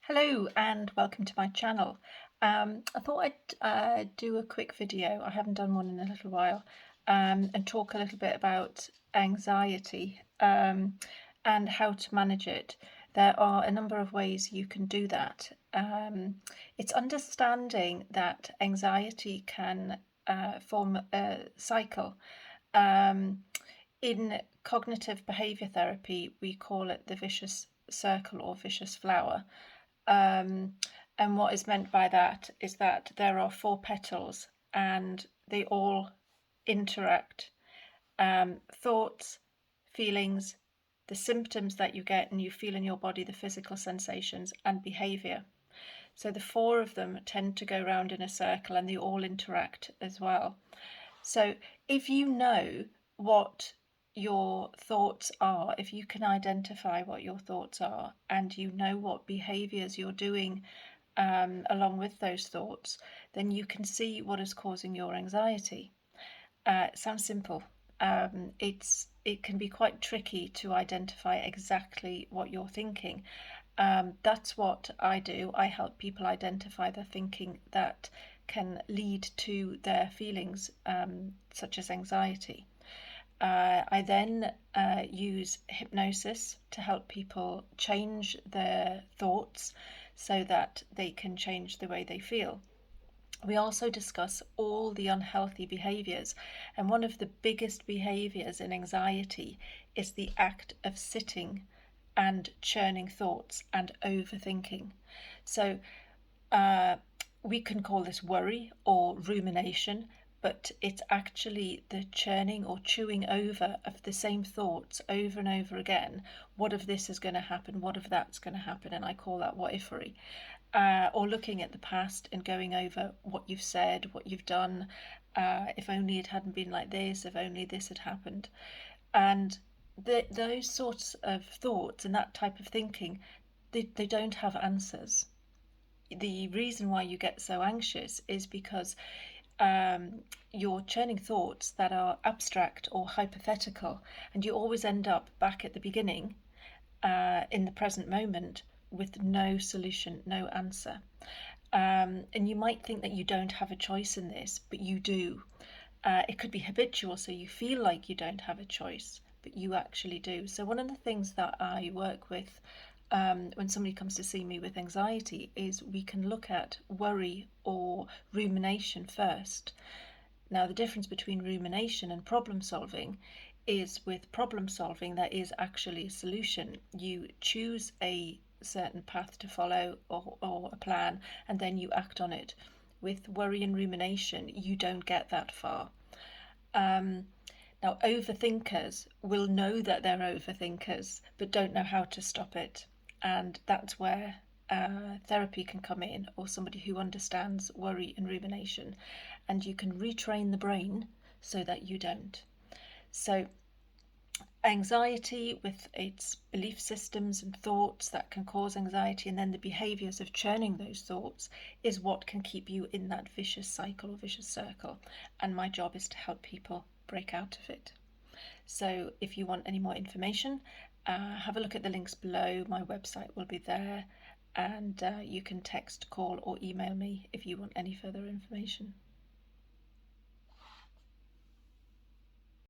Hello and welcome to my channel. I thought I'd do a quick video. I haven't done one in a little while, and talk a little bit about anxiety and how to manage it. There are a number of ways you can do that. It's understanding that anxiety can form a cycle. In cognitive behavior therapy, we call it the vicious circle or vicious flower. And what is meant by that is that there are four petals and they all interact. Thoughts, feelings, the symptoms that you get and you feel in your body, the physical sensations, and behavior. So the four of them tend to go round in a circle and they all interact as well. So if you know what your thoughts are, if you can identify what your thoughts are and you know what behaviors you're doing along with those thoughts, then you can see what is causing your anxiety. It sounds simple. It can be quite tricky to identify exactly what you're thinking. That's what I do. I help people identify the thinking that can lead to their feelings, such as anxiety. I then use hypnosis to help people change their thoughts so that they can change the way they feel. We also discuss all the unhealthy behaviours, and one of the biggest behaviours in anxiety is the act of sitting and churning thoughts and overthinking. So we can call this worry or rumination, but it's actually the churning or chewing over of the same thoughts over and over again. What if this is going to happen? What if that's going to happen? And I call that what-ifery. Or looking at the past and going over what you've said, what you've done, if only it hadn't been like this, if only this had happened. And those sorts of thoughts and that type of thinking, they don't have answers. The reason why you get so anxious is because you're churning thoughts that are abstract or hypothetical, and you always end up back at the beginning, in the present moment, with no solution, no answer. And you might think that you don't have a choice in this, but you do. It could be habitual, so you feel like you don't have a choice, but you actually do. So one of the things that I work with when somebody comes to see me with anxiety is we can look at worry or rumination first. Now, the difference between rumination and problem solving is with problem solving, there is actually a solution. You choose a certain path to follow or a plan, and then you act on it. With worry and rumination, you don't get that far. Now, overthinkers will know that they're overthinkers, but don't know how to stop it. And that's where therapy can come in, or somebody who understands worry and rumination. And you can retrain the brain so that you don't. So anxiety, with its belief systems and thoughts that can cause anxiety, and then the behaviours of churning those thoughts, is what can keep you in that vicious cycle or vicious circle. And my job is to help people break out of it. So if you want any more information, have a look at the links below. My website will be there, and you can text, call, or email me if you want any further information.